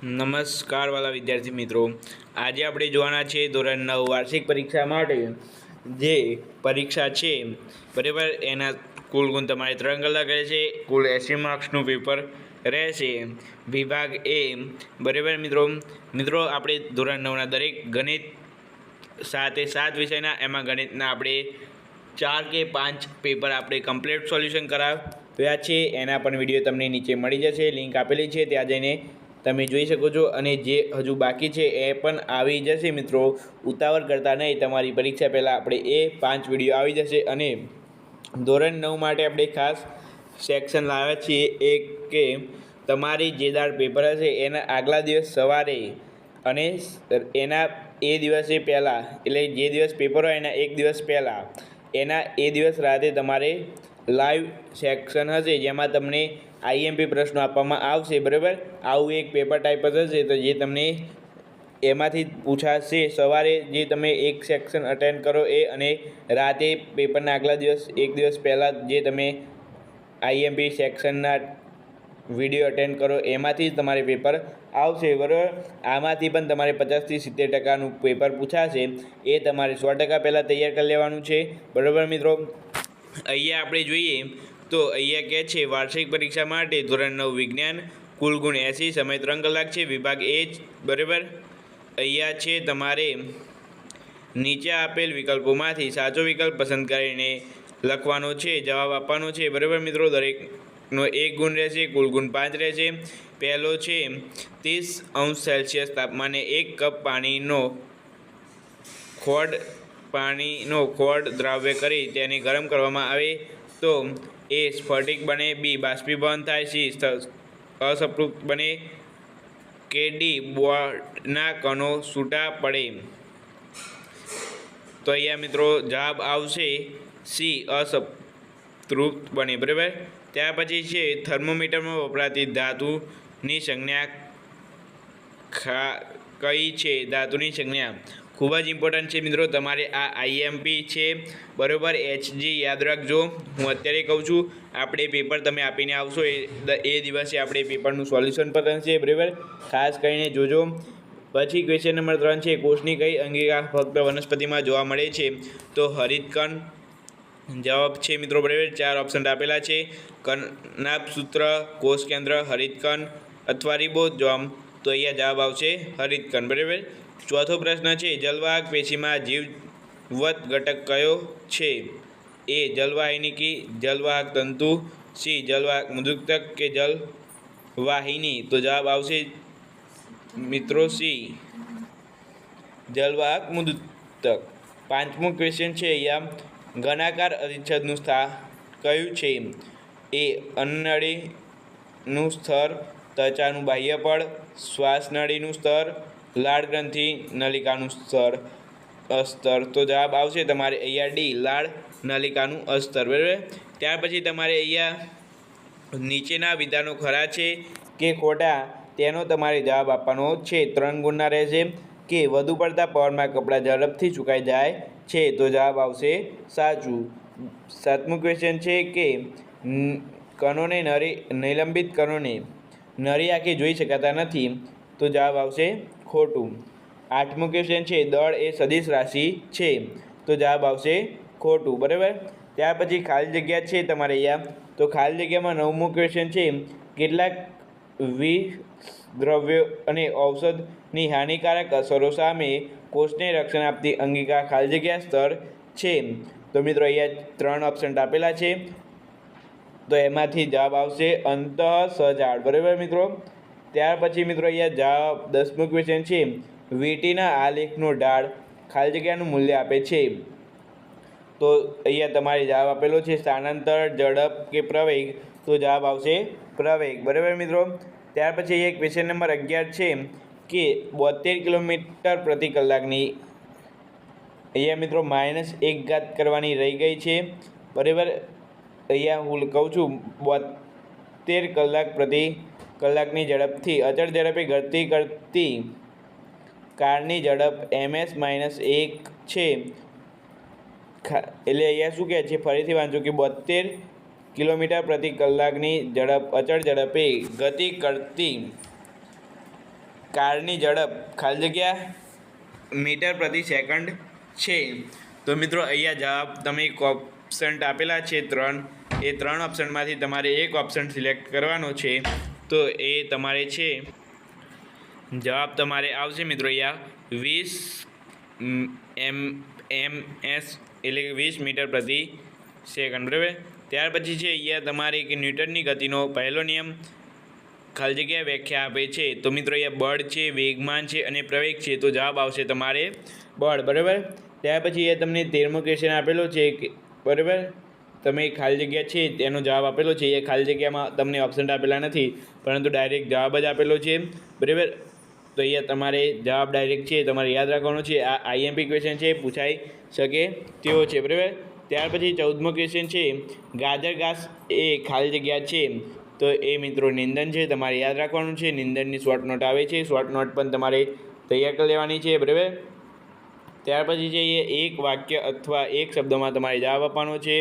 નમસ્કાર વાલા વિદ્યાર્થી મિત્રો, આજે આપણે જોવાના છે ધોરણ 9 વાર્ષિક પરીક્ષા માટે જે પરીક્ષા છે બરાબર. એના કુલ ગુણ તમારે 3 કલાક રહેશે. કુલ 80 માર્ક્સનું પેપર રહેશે. વિભાગ એ બરાબર મિત્રો આપણે ધોરણ 9ના દરેક ગણિત 7 વિષયના એમાં ગણિતના આપણે 4 કે 5 પેપર આપણે કમ્પ્લીટ સોલ્યુશન કરાવ્યા છે. એના પણ વિડીયો તમને નીચે મળી જશે, લિંક આપેલી છે, ત્યાં જઈને તમે જોઈ શકો છો. અને જે હજુ બાકી છે એ પણ આવી જશે મિત્રો. ઉતાવળ કરતા નહીં, તમારી પરીક્ષા પહેલાં આપણે એ 5 વિડીયો આવી જશે. અને ધોરણ 9 માટે આપણે ખાસ સેક્શન લાવ્યા છીએ એક કે તમારી જે દાળ પેપર હશે એના આગલા દિવસ સવારે અને એના એ દિવસે પહેલાં, એટલે જે દિવસ પેપર હોય એના એક દિવસ પહેલાં, એના એ દિવસ રાતે તમારે લાઈવ સેક્શન હશે જેમાં તમને આઈએમપી પ્રશ્નો આપવામાં આવશે બરાબર. આવું એક પેપર ટાઈપ હશે તો જે તમને એમાંથી પૂછાશે. સવારે જે તમે એક સેક્શન અટેન્ડ કરો એ, અને રાતે પેપરના આગલા દિવસ એક દિવસ પહેલાં જે તમે આઈએમપી સેક્શનના વિડીયો અટેન્ડ કરો એમાંથી જ તમારે પેપર આવશે બરાબર. આમાંથી પણ તમારે 50થી 70% પેપર પૂછાશે. એ તમારે 100% પહેલાં તૈયાર કરી લેવાનું છે બરાબર મિત્રો. અહીંયા આપણે જોઈએ તો અહીંયા કહે છે વાર્ષિક પરીક્ષા માટે ધોરણ 9 વિજ્ઞાન, કુલ ગુણ 80, સમય 3 કલાક છે. વિભાગ એ જ બરાબર. અહીંયા છે તમારે નીચે આપેલ વિકલ્પોમાંથી સાચો વિકલ્પ પસંદ કરીને લખવાનો છે, જવાબ આપવાનો છે બરાબર મિત્રો. દરેકનો 1 ગુણ રહેશે, કુલ ગુણ 5 રહેશે. પહેલો છે 30°C તાપમાને 1 કપ પાણીનો ખોળ દ્રાવ્ય કરી તેને ગરમ કરવામાં આવે તો એ સ્ફટિક બને, બી બાષ્પીભવન થાય, સી અસંતૃપ્ત બને કે ડી બોર્ડના કણો છૂટા પડે. તો અહીંયા મિત્રો જવાબ આવશે સી અસંતૃપ્ત બને બરાબર. ત્યાર પછી છે થર્મોમીટરમાં વપરાતી ધાતુની સંજ્ઞા કઈ છે? ધાતુની સંજ્ઞા ખૂબ જ ઇમ્પોર્ટન્ટ છે મિત્રો. તમારે આ આઈએમપી છે બરાબર. HG યાદ રાખજો. હું અત્યારે કહું છું, આપણે પેપર તમે આપીને આવશો એ દિવસે આપણે પેપરનું સોલ્યુશન પણ છે બરાબર. ખાસ કરીને જોજો. પછી ક્વેશ્ચન નંબર 3 છે કોષની કઈ અંગિકા ફક્ત વનસ્પતિમાં જોવા મળે છે? તો હરિતકણ જવાબ છે મિત્રો બરાબર. 4 ઓપ્શન આપેલા છે: કનાભસૂત્ર, કોષ કેન્દ્ર, હરિતકણ અથવા રિબોઝોમ. તો અહીંયા જવાબ આવશે હરિતકણ બરાબર. ચોથો પ્રશ્ન છે જલવાહક પેશીમાં જીવવત ઘટક કયો છે? એ જલવાહિની, જલવાહક તંતુ, સી જલવાહક મૃદુતક કે જલવાહિની. તો જવાબ આવશે મિત્રો સી જલવાહક મૃદુતક. પાંચમો ક્વેશ્ચન છે અહીંયા ઘનાકાર અધિચ્છદનું સ્થાન કયું છે? એ અન્નનળીનું સ્તર, ત્વચાનું બાહ્યપડ, શ્વાસનળીનું સ્તર, લાળ ગ્રંથિ નલિકાનું સ્તર. તો જવાબ આવશે તમારે અહીંયા ડી લાળ નલિકાનું અસ્તર બરાબર. ત્યાર પછી તમારે અહીંયા નીચેના વિધાનો ખરા છે કે ખોટા તેનો તમારે જવાબ આપવાનો છે. 3 ગુણના રહેશે. કે વધુ પડતા પવનમાં કપડાં ઝડપથી સુકાઈ જાય છે? તો જવાબ આવશે સાચું. 7મું ક્વેશ્ચન છે કે કણોને નિલંબિત કણોને નરી આંખે જોઈ શકાતા નથી? તો જવાબ આવશે ખોટું. 8મું ક્વેશ્ચન છે દળ એ સદિશ રાશિ છે? તો જવાબ આવશે ખોટું બરાબર. ત્યાર પછી ખાલી જગ્યા છે તમારે અહીંયા. તો ખાલી જગ્યામાં 9મું ક્વેશ્ચન છે કેટલાક વિષદ્રવ્યો અને ઔષધની હાનિકારક અસરો સામે કોષને રક્ષણ આપતી અંગિકા ખાલી જગ્યા સ્તર છે? તો મિત્રો અહીંયા 3 ઓપ્શન આપેલા છે. તો એમાંથી જવાબ આવશે અંતઃસજાળ બરાબર મિત્રો. ત્યાર પછી મિત્રો અહીંયા જવાબ 10મું ક્વેશ્ચન છે વીટીના આલેખનો ઢાળ ખાલી જગ્યાનું મૂલ્ય આપે છે? તો અહીંયા તમારે જવાબ આપેલો છે સ્થાનાંતર, ઝડપ કે પ્રવેગ. તો જવાબ આવશે પ્રવેગ બરાબર મિત્રો. ત્યાર પછી અહીંયા ક્વેશ્ચન નંબર 11 છે કે 72 કિલોમીટર પ્રતિ કલાકની અહીંયા મિત્રો -1 કરવાની રહી ગઈ છે બરાબર. અહીંયા હું કહું છું 72 કલાક પ્રતિ કલાકની ઝડપથી અચળ ઝડપે ગતિ કરતી કારની ઝડપ ms-1 છે. એટલે અહીંયા શું કહે છે, ફરીથી વાંચો કે 72 કિલોમીટર પ્રતિ કલાકની ઝડપ અચળ ઝડપે ગતિ કરતી કારની ઝડપ ખાલી જગ્યા મીટર પ્રતિ સેકન્ડ છે. તો મિત્રો અહીંયા જવાબ તમે ઓપ્શન આપેલા છે 3, એ 3 ઓપ્શનમાંથી તમારે એક ઓપ્શન સિલેક્ટ કરવાનો છે. તો એ તમારે છે જવાબ તમારે આવશે મિત્રો અહીંયા 20 ms એટલે કે 20 મીટર પ્રતિ સેકન્ડ, બરાબર. ત્યાર પછી છે અહીંયા તમારે કે ન્યૂટનની ગતિનો પહેલો નિયમ ખાલી જગ્યા વ્યાખ્યા આપે છે. તો મિત્રો અહીંયા બળ છે, વેગમાન છે અને પ્રવેગ છે. તો જવાબ આવશે તમારે બળ, બરાબર. ત્યાર પછી અહીંયા તમને 13મો ક્વેશ્ચન આપેલો છે, બરાબર. તમે ખાલી જગ્યા છે તેનો જવાબ આપેલો છે. એ ખાલી જગ્યામાં તમને ઓપ્શન આપેલા નથી, પરંતુ ડાયરેક્ટ જવાબ જ આપેલો છે, બરાબર. તો અહીંયા તમારે જવાબ ડાયરેક્ટ છે તમારે યાદ રાખવાનો છે. આ આઈએમપી ક્વેશ્ચન છે, પૂછાઈ શકે તેવો છે, બરાબર. ત્યાર પછી 14મો ક્વેશ્ચન છે, ગાજર ઘાસ એ ખાલી જગ્યા છે. તો એ મિત્રો નિંદન છે, તમારે યાદ રાખવાનું છે. નિંદનની શોર્ટ નોટ આવે છે, શોર્ટ નોટ પણ તમારે તૈયાર કરી લેવાની છે, બરાબર. ત્યાર પછી છે એ એક વાક્ય અથવા એક શબ્દમાં તમારે જવાબ આપવાનો છે.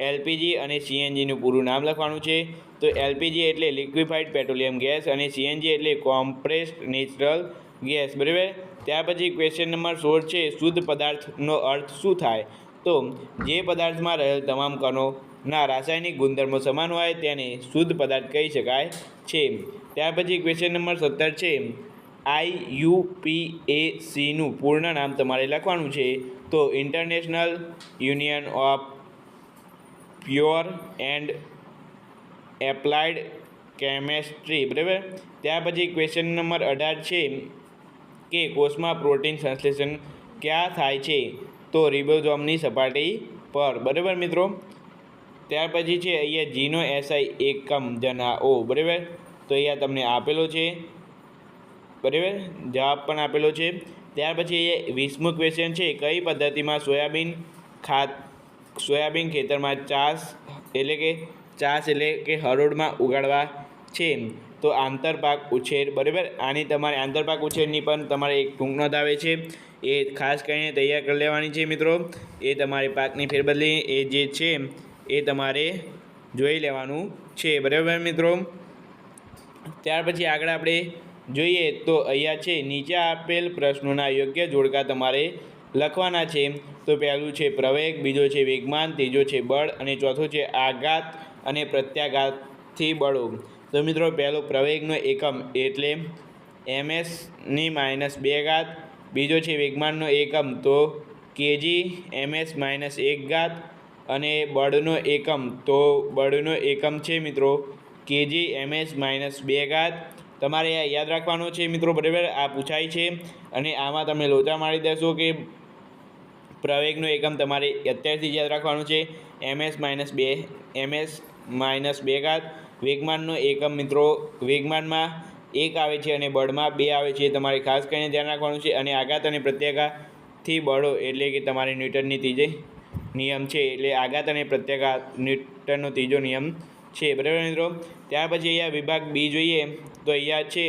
એલપીજી અને સીએનજીનું પૂરું નામ લખવાનું છે. તો એલપીજી એટલે લિક્વિફાઈડ પેટ્રોલિયમ ગેસ અને સીએનજી એટલે કોમ્પ્રેસ્ડ નેચરલ ગેસ, બરાબર. ત્યાર પછી ક્વેશ્ચન નંબર 16 છે, શુદ્ધ પદાર્થનો અર્થ શું થાય? તો જે પદાર્થમાં રહેલ તમામ કણોના રાસાયણિક ગુણધર્મો સમાન હોય તેને શુદ્ધ પદાર્થ કહી શકાય છે. ત્યાર પછી ક્વેશ્ચન નંબર 17 છે, IUPACનું પૂર્ણ નામ તમારે લખવાનું છે. તો international union of pure and applied chemistry, બરાબર. ત્યાર પછી ક્વેશ્ચન નંબર 18 છે કે કોષમાં પ્રોટીન સંશ્લેષણ ક્યાં થાય છે? તો રિબોઝોમની સપાટી પર, બરાબર મિત્રો. ત્યાર પછી છે અહીંયા જીનો એસઆઈ એકમ જણાવો, બરાબર. તો અહીંયા તમને આપેલો છે, બરાબર, જવાબ પણ આપેલો છે. ત્યાર પછી એ 20મો ક્વેશ્ચન છે, કઈ પદ્ધતિમાં સોયાબીન ખેતરમાં ચાસ એટલે કે હરોળમાં ઉગાડવા છે? તો આંતરપાક ઉછેર, બરાબર. આની તમારે આંતરપાક ઉછેરની પણ તમારે એક ટૂંક નોંધ આવે છે, એ ખાસ કરીને તૈયાર કરી લેવાની છે મિત્રો. એ તમારે પાકની ફેરબદલી એ જે છે એ તમારે જોઈ લેવાનું છે, બરાબર મિત્રો. ત્યાર પછી આગળ આપણે જોઈએ તો અહીંયા છે નીચે આપેલ પ્રશ્નોના યોગ્ય જોડકા તમારે લખવાના છે. તો પહેલું છે પ્રવેગ, બીજો છે વેગમાન, ત્રીજો છે બળ અને ચોથું છે આઘાત અને પ્રત્યાઘાતથી બળો. તો મિત્રો પહેલો પ્રવેગનો એકમ એટલે ms-2, બીજો છે વેગમાનનો એકમ તો kg/ms-1, અને બળનો એકમ છે મિત્રો kg/ms-2. તમારે આ યાદ રાખવાનું છે મિત્રો, બરાબર. આ પૂછાય છે અને આમાં તમે લોચા મારી દેશો કે પ્રવેગનો એકમ તમારે અત્યારથી યાદ રાખવાનું છે ms-2. વેગમાનનો એકમ મિત્રો વેગમાનમાં 1 આવે છે અને બળમાં 2 આવે છે, તમારે ખાસ કરીને ધ્યાન રાખવાનું છે. અને આઘાત અને પ્રત્યાઘાતથી બળો એટલે કે તમારે ન્યૂટનની ત્રીજો નિયમ છે, એટલે આઘાત અને પ્રત્યાઘાત ન્યૂટનનો ત્રીજો નિયમ છે, બરાબર મિત્રો. ત્યાર પછી અહીંયા વિભાગ બી જોઈએ. તો અહીંયા છે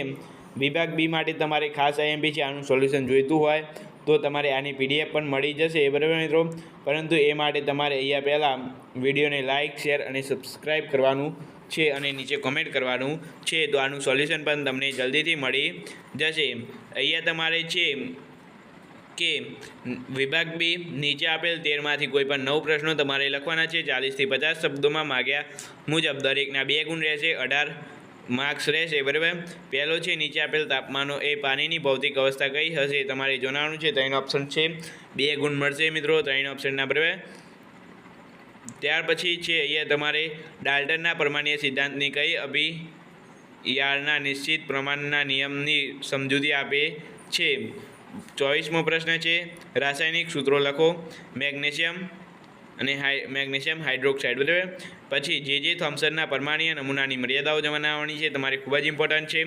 વિભાગ બી માટે તમારે ખાસ આઈએમપી છે, આનું સોલ્યુશન જોઈતું હોય તો તમારે આની PDF પણ મળી જશે, બરાબર મિત્રો. પરંતુ એ માટે તમારે અહીંયા પહેલાં વિડીયોને લાઇક, શેર અને સબસ્ક્રાઈબ કરવાનું છે અને નીચે કોમેન્ટ કરવાનું છે. તો આનું સોલ્યુશન પણ તમને જલ્દીથી મળી જશે. અહીંયા તમારે છે કે વિભાગ બી નીચે આપેલ 13માંથી કોઈ પણ 9 પ્રશ્નો તમારે લખવાના છે. 40થી 50 શબ્દોમાં માગ્યા મુજબ દરેકના 2 ગુણ રહેશે, 18 માર્ક્સ રહેશે, બરાબર. પહેલો છે નીચે આપેલ તાપમાનો એ પાણીની ભૌતિક અવસ્થા કઈ હશે? તમારે જણાવવાનું છે. 3 ઓપ્શન છે, 2 ગુણ મળશે મિત્રો 3 ઓપ્શનના, બરાબર. ત્યાર પછી છે અહીંયા તમારે ડાલ્ટનના પરમાણ્વીય સિદ્ધાંતની કઈ અભિયાળના નિશ્ચિત પ્રમાણના નિયમની સમજૂતી આપે છે? 24મો પ્રશ્ન છે રાસાયણિક સૂત્રો લખો. મેગ્નેશિયમ હાઇડ્રોક્સાઇડ, બરાબર. પછી જે થોમ્સનના પરમાણ્વીય નમૂનાની મર્યાદાઓ જણાવવાની છે, તમારે ખૂબ જ ઇમ્પોર્ટન્ટ છે.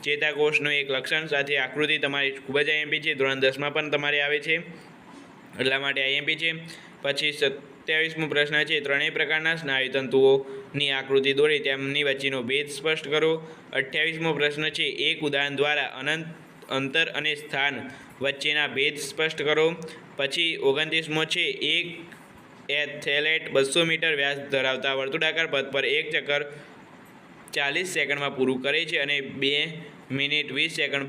ચેતાકોષનો એક લક્ષણ સાથે આકૃતિ તમારી ખૂબ જ આઈએમપી છે, ધોરણ 10માં પણ તમારે આવે છે, એટલા માટે આઈએમપી છે. પછી 27મો પ્રશ્ન છે ત્રણેય પ્રકારના સ્નાયુતંતુઓની આકૃતિ દોરી તેમની વચ્ચેનો ભેદ સ્પષ્ટ કરો. 28મો પ્રશ્ન છે એક ઉદાહરણ દ્વારા અંતર અને સ્થાન વચ્ચેના ભેદ સ્પષ્ટ કરો. પછી 29મો છે એક એથ્લેટ 200 મીટર વ્યાસ ધરાવતા વર્તુળાકાર પથ પર એક ચક્કર 40 સેકન્ડમાં પૂરું કરે છે અને 2 મિનિટ 20 સેકન્ડ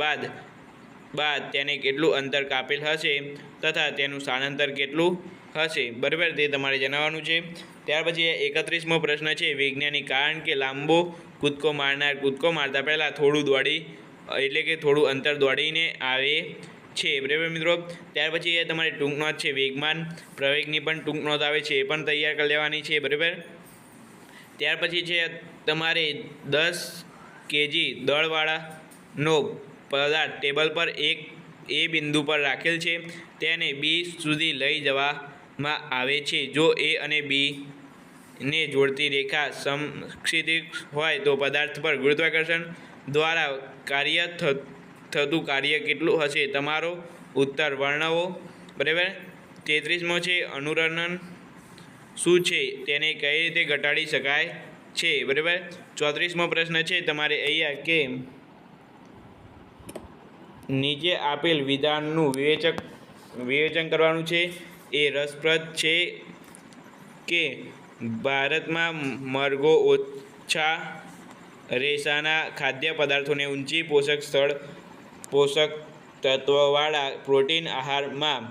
બાદ તેને કેટલું અંતર કાપેલ હશે તથા તેનું સ્થાનાંતર કેટલું હશે, બરાબર, તે તમારે જણાવવાનું છે. ત્યાર પછી 31મો પ્રશ્ન છે, વૈજ્ઞાનિક કારણ કે લાંબો કૂદકો મારનાર કૂદકો મારતા પહેલાં થોડું અંતર દોડીને આવે છે, બરાબર મિત્રો. ત્યાર પછી એ તમારે ટૂંક નોંધ છે, વેગમાન પ્રવેગની પણ ટૂંક નોંધ આવે છે, એ પણ તૈયાર કરી લેવાની છે, બરાબર. ત્યાર પછી છે તમારે 10 kg દળવાળાનો પદાર્થ ટેબલ પર એક એ બિંદુ પર રાખેલ છે, તેને બી સુધી લઈ જવામાં આવે છે. જો એ અને બી ને જોડતી રેખા સમક્ષિતિજ હોય તો પદાર્થ પર ગુરુત્વાકર્ષણ દ્વારા થતું કાર્ય કેટલું હશે, તમારો ઉત્તર વર્ણવો, બરાબર. 33મો છે, અનુરણન શું છે, તેને કઈ રીતે ઘટાડી શકાય છે, બરાબર. 34મો પ્રશ્ન છે તમારે અહીંયા કે નીચે આપેલ વિધાનનું વિવેચન કરવાનું છે. એ રસપ્રદ છે કે ભારતમાં મરઘો ઓછા રેસાના ખાદ્ય પદાર્થોને ઊંચી પોષક તત્વવાળા પ્રોટીન આહારમાં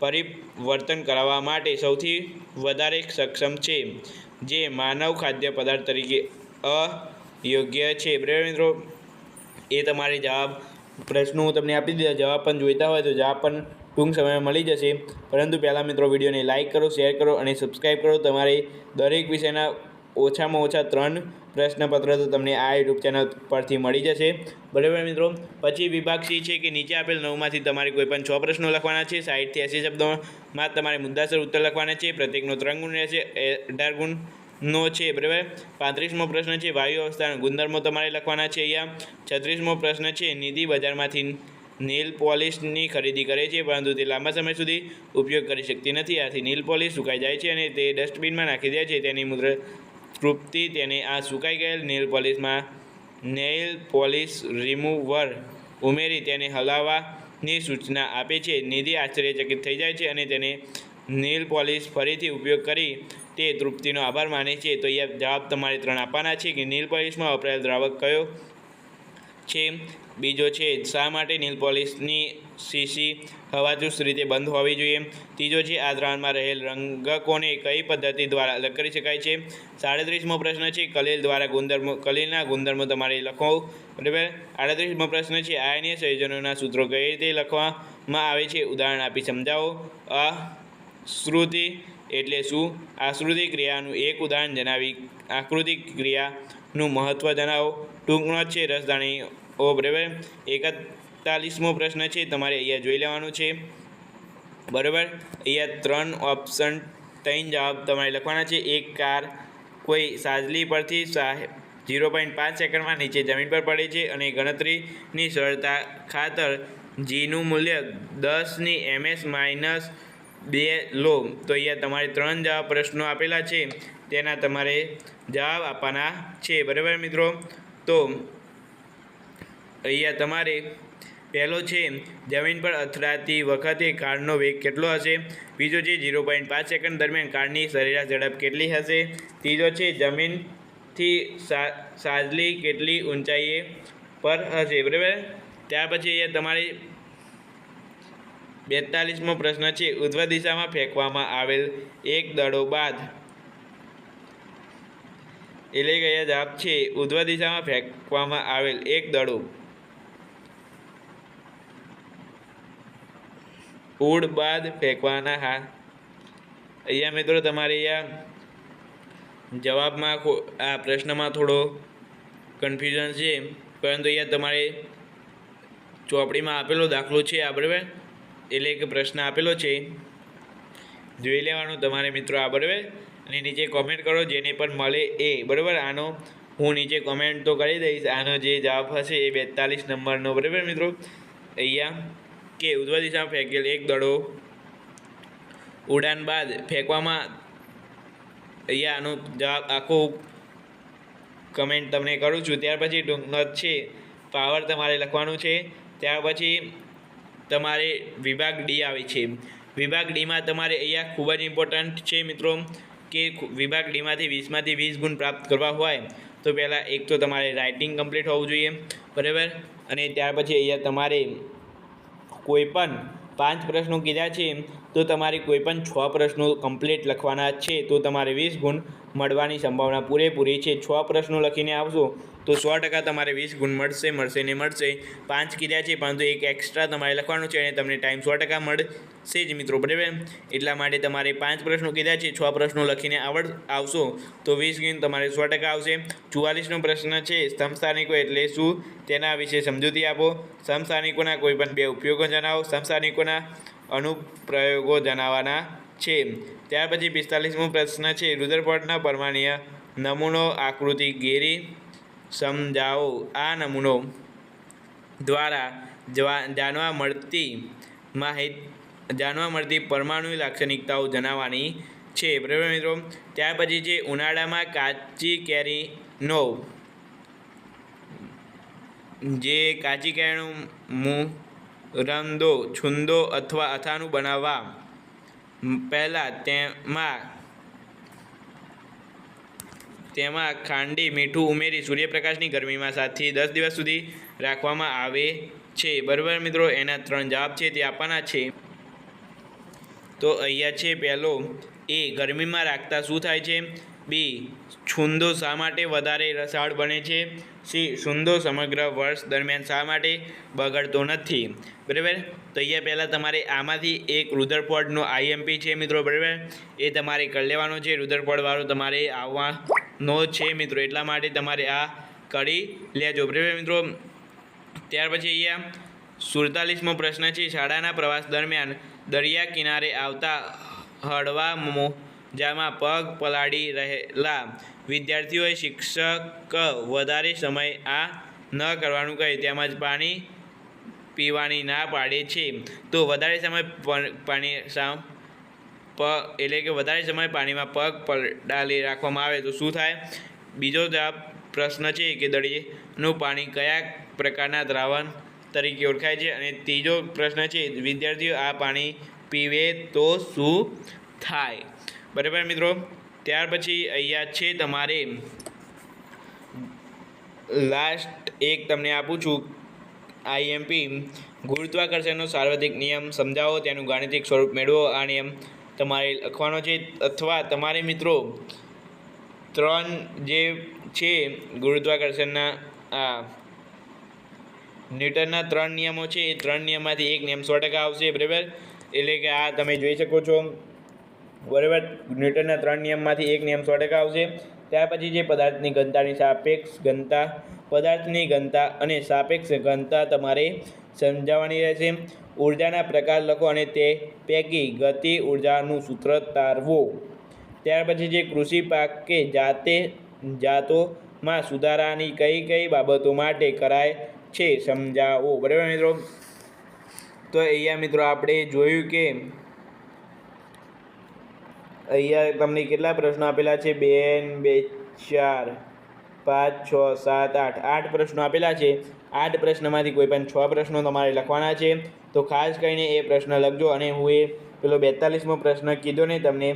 પરિવર્તન કરવા માટે સૌથી વધારે સક્ષમ છે, જે માનવ ખાદ્ય પદાર્થ તરીકે અયોગ્ય છે, બરાબર મિત્રો. એ તમારે પ્રશ્નો હું તમને આપી દીધા. જવાબ પણ જોઈતા હોય તો જવાબ પણ ટૂંક સમયમાં મળી જશે. પરંતુ પહેલાં મિત્રો વિડીયોને લાઇક કરો, શેર કરો અને સબસ્ક્રાઈબ કરો. તમારે દરેક વિષયના ઓછામાં ઓછા 3 પ્રશ્નપત્ર તો તમને આ યુટ્યુબ ચેનલ પરથી મળી જશે, બરાબર મિત્રો. પછી વિભાગ સી છે કે નીચે આપેલ 9માંથી તમારે કોઈ પણ 6 પ્રશ્નો લખવાના છે. 60 થી 80 શબ્દોમાં તમારે મુદ્દાસર ઉત્તર લખવાના છે. પ્રત્યેકનો 3 ગુણ રહેશે, 18 ગુણનો છે, બરાબર. 35મો પ્રશ્ન છે, વાયુ અવસ્થાના ગુણધર્મો તમારે લખવાના છે અહીંયા. 36મો પ્રશ્ન છે, નિધિ બજારમાંથી નેલ પોલિશની ખરીદી કરે છે, પરંતુ તે લાંબા સમય સુધી ઉપયોગ કરી શકતી નથી. આથી નેલ પોલિશ સુકાઈ જાય છે અને તે ડસ્ટબિનમાં નાખી દે છે. તેની તૃપ્તિ તેને આ સુકાઈ ગયેલ નેલ પોલિશમાં નેઇલ પોલિશ રિમૂવર ઉમેરી તેને હલાવવાની સૂચના આપે છે. નિધિ આશ્ચર્યચકિત થઈ જાય છે અને તેને નેઇલ પોલિશ ફરીથી ઉપયોગ કરી તે તૃપ્તિનો આભાર માને છે. તો અહીંયા જવાબ તમારે 3 આપવાના છે કે નેઇલ પોલિશમાં વપરાયેલ દ્રાવક કયો છે. બીજો છે, શા માટે નેઇલ પોલિશની શીશી હવાચુસ્ત રીતે બંધ હોવી જોઈએ. ત્રીજો છે, આ દ્રાવણમાં રહેલ રંગકોને કઈ પદ્ધતિ દ્વારા અલગ કરી શકાય છે. 37મો પ્રશ્ન છે, કલીલના ગુણધર્મો તમારે લખો, બરાબર. 38મો પ્રશ્ન છે, આયનીય સંયોજનોના સૂત્રો કઈ રીતે લખવામાં આવે છે, ઉદાહરણ આપી સમજાવો. આશ્રુતિ એટલે શું, આશ્રુતિ ક્રિયાનું એક ઉદાહરણ જણાવી આકૃતિ ક્રિયાનું મહત્ત્વ જણાવો. ટૂંક નોંધ છે, રસધાણીઓ, બરાબર. 41મો પ્રશ્ન છે, તમારે અહીંયા જોઈ લેવાનું છે, બરાબર. અહીંયા 3 ઓપ્શન 3 જવાબ તમારે લખવાના છે. એક કાર કોઈ સાજલી પરથી 0.5 સેકન્ડમાં નીચે જમીન પર પડે છે અને ગણતરીની સરળતા ખાતર જીનું મૂલ્ય 10 ms - 2 લો. તો અહીંયા તમારે 3 જવાબ પ્રશ્નો આપેલા છે, તેના તમારે જવાબ આપવાના છે, બરાબર મિત્રો. તો અહીંયા તમારે પહેલો છે, જમીન પર અથડાતી વખતે કારનો વેગ કેટલો હશે. બીજો છે, 0.5 સેકન્ડ દરમિયાન કારની સરેરાશ ઝડપ કેટલી હશે. ત્રીજો છે, જમીનથી સાજલી કેટલી ઊંચાઈએ પર હશે, બરાબર. ત્યાર પછી અહીંયા તમારે 42મો પ્રશ્ન છે, ઉધ્વ દિશામાં ફેંકવામાં આવેલ એક દડો બાદ, એટલે કે અહીંયા જવાબ છે, ઉધ્વ દિશામાં ફેંકવામાં આવેલ એક દડો ઉડ બાદ ફેંકવાના. અહીંયા મિત્રો તમારે અહીંયા જવાબમાં આ પ્રશ્નમાં થોડો કન્ફ્યુઝન છે, પરંતુ અહીંયા તમારે ચોપડીમાં આપેલો દાખલો છે આ, બરાબર, એટલે કે પ્રશ્ન આપેલો છે, જોઈ લેવાનું તમારે મિત્રો આ, બરાબર. અને નીચે કોમેન્ટ કરો જેને પણ મળે એ, બરાબર. આનો હું નીચે કોમેન્ટ તો કરી દઈશ. આનો જે જવાબ હશે એ 42 નંબરનો, બરાબર મિત્રો. અહીંયા કે ઉધ્વ દિશામાં ફેંકેલ એક દડો ઉડાન બાદ ફેંકવામાં, અહીંયા આનો જવાબ આખો કમેન્ટ તમને કરું છું. ત્યાર પછી ટૂંક નોંધ છે, પાવર તમારે લખવાનું છે. ત્યાર પછી તમારે વિભાગ ડી આવે છે. વિભાગ ડીમાં તમારે અહીંયા ખૂબ જ ઇમ્પોર્ટન્ટ છે મિત્રો કે વિભાગ ડીમાંથી 20 માંથી 20 ગુણ પ્રાપ્ત કરવા હોય તો પહેલાં એક તો તમારે રાઇટિંગ કમ્પ્લીટ હોવું જોઈએ, બરાબર. અને ત્યાર પછી અહીંયા તમારે કોઈ પણ 5 પ્રશ્નો કીધા છે તો તમારે કોઈ પણ 6 પ્રશ્નો કમ્પ્લીટ લખવાના છે, તો તમારે 20 ગુણ મળવાની સંભાવના પૂરેપૂરી છે. 6 પ્રશ્નો લખીને આવશો તો 100% તમારે 20 ગુણ મળશે ને મળશે. 5 કીધા છે પરંતુ એક એક્સ્ટ્રા તમારે લખવાનું છે અને તમને ટાઈમ 100% મળશે જ મિત્રો, બરાબર. એટલા માટે તમારે 5 પ્રશ્નો કીધા છે, 6 પ્રશ્નો લખીને આવશો તો 20 ગુણ તમારે 100% આવશે. 44નો પ્રશ્ન છે, સમસ્થાનિકો એટલે શું તેના વિશે સમજૂતી આપો. સમસ્થાનિકોના કોઈ પણ 2 ઉપયોગો જણાવો. સમસ્થાનિકોના અનુપ્રયોગો જણાવવાના છે. ત્યાર પછી 45મો પ્રશ્ન છે, રુધરફોર્ડના પરમાણ્વીય નમૂનો આકૃતિ ઘેરી સમજાવો. આ નમૂનો દ્વારા જાણવા મળતી પરમાણુ લાક્ષણિકતાઓ જણાવવાની છે, બરાબર મિત્રો. ત્યાર પછી છે, ઉનાળામાં કાચી કેરીનો મુરંદો, છુંદો અથવા અથાણું બનાવવા પહેલાં તેમાં ખાંડી મીઠું ઉમેરી સૂર્યપ્રકાશની ગરમીમાં 7 થી 10 દિવસ સુધી રાખવામાં આવે છે, બરાબર મિત્રો. એના 3 જવાબ છે તે આપવાના છે. તો અહીંયા છે પહેલો, એ ગરમીમાં રાખતા શું થાય છે. બી, છુંદો શા માટે વધારે રસાળ બને છે. સી, છુંદો સમગ્ર વર્ષ દરમિયાન શા માટે બગડતો નથી, બરાબર. તો અહીંયા પહેલાં તમારે આમાંથી એક રુધરફોર્ડનો આઈએમપી છે મિત્રો, બરાબર, એ તમારે કરી લેવાનો છે. રુધરફોર્ડવાળો તમારે આવવાનો છે મિત્રો, એટલા માટે તમારે આ કરી લેજો, બરાબર મિત્રો. ત્યાર પછી અહીંયા 47મો પ્રશ્ન છે, શાળાના પ્રવાસ દરમિયાન દરિયા કિનારે આવતા હળવા મોજામાં પગ પલાળી રહેલા વિદ્યાર્થીઓએ શિક્ષક વધારે સમય આ ન કરવાનું કહે તેમજ પાણી પીવાની ના પાડે છે. તો વધારે સમય વધારે સમય પાણીમાં પગ પલાળી રાખવામાં આવે તો શું થાય. બીજો જવાબ પ્રશ્ન છે કે દરિયાનું પાણી કયા પ્રકારના દ્રાવણ તરીકે ઓળખાય છે. અને ત્રીજો પ્રશ્ન છે, વિદ્યાર્થીઓ આ પાણી પીવે તો શું થાય, બરાબર મિત્રો. ત્યાર પછી અહીંયા છે તમારે લાસ્ટ એક તમને આપું છું આઈએમપી, ગુરુત્વાકર્ષણનો સાર્વત્રિક નિયમ સમજાવો, તેનું ગાણિતિક સ્વરૂપ મેળવો. આ નિયમ તમારે લખવાનો છે. અથવા તમારે મિત્રો 3 જે છે ગુરુત્વાકર્ષણના ન્યૂટનના 3 નિયમો છે, એ 3 નિયમમાંથી એક નિયમ 100% આવશે, બરાબર. એટલે કે આ તમે જોઈ શકો છો, બરાબર. ન્યૂટનના 3 નિયમમાંથી એક નિયમ 100% આવશે. ત્યાર પછી જે પદાર્થની ઘનતાની સાપેક્ષ ઘનતા, પદાર્થની ઘનતા અને સાપેક્ષ ઘનતા તમારે સમજાવવાની રહેશે. ઉર્જાના પ્રકાર લખો અને તે પૈકી ગતિ ઉર્જાનું સૂત્ર તારવો. ત્યાર પછી જે કૃષિ પાક કે જાતોમાં સુધારાની કઈ બાબતો માટે કરાય છે સમજાવો, બરાબર મિત્રો. તો અહીંયા મિત્રો આપણે જોયું કે અહીંયા તમને કેટલા પ્રશ્નો આપેલા છે, 2, 4, 5, 6, 7, 8 પ્રશ્નો આપેલા છે. 8 પ્રશ્નમાંથી કોઈ પણ 6 પ્રશ્નો તમારે લખવાના છે. તો ખાસ કરીને એ પ્રશ્ન લખજો. અને હું એ પેલો 42મો પ્રશ્ન કીધો ને તમને,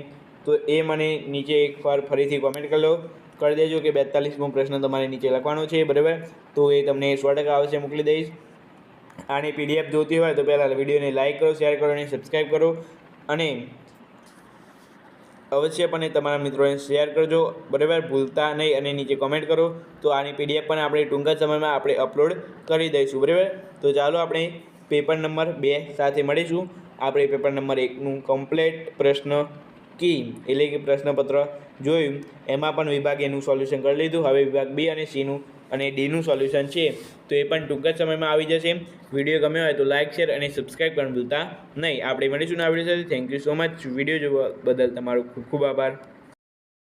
તો એ મને નીચે એકવાર ફરીથી કોમેન્ટ કરી દેજો કે 42મો પ્રશ્ન તમારે નીચે લખવાનો છે, બરાબર. તો એ તમને 100% આવશે, મોકલી દઈશ. આની PDF જોતી હોય તો પહેલાં વિડીયોને લાઇક કરો, શેર કરો અને સબસ્ક્રાઈબ કરો. અને અવશ્યપણે તમારા મિત્રોને શેર કરજો, બરાબર, ભૂલતા નહીં. અને નીચે કોમેન્ટ કરો તો આની PDF પણ આપણે ટૂંક જ સમયમાં આપણે અપલોડ કરી દઈશું, બરાબર. તો ચાલો આપણે પેપર નંબર 2 સાથે મળીશું. આપણે પેપર નંબર 1નું કમ્પ્લીટ પ્રશ્ન કી એટલે કે પ્રશ્નપત્ર જોયું, એમાં પણ વિભાગ એનું સોલ્યુશન કરી લીધું. હવે વિભાગ B અને Cનું અને Dનું સોલ્યુશન છે, તો એ પણ ટૂંક જ સમયમાં આવી જશે. વિડીયો ગમ્યો હોય તો લાઇક, શેર અને સબસ્ક્રાઈબ કરવાનું ભૂલતા નહીં. આપણે મળીશું આ વિડીયો સાથે. Thank you so much. Video જોવા બદલ તમારો ખૂબ ખૂબ આભાર.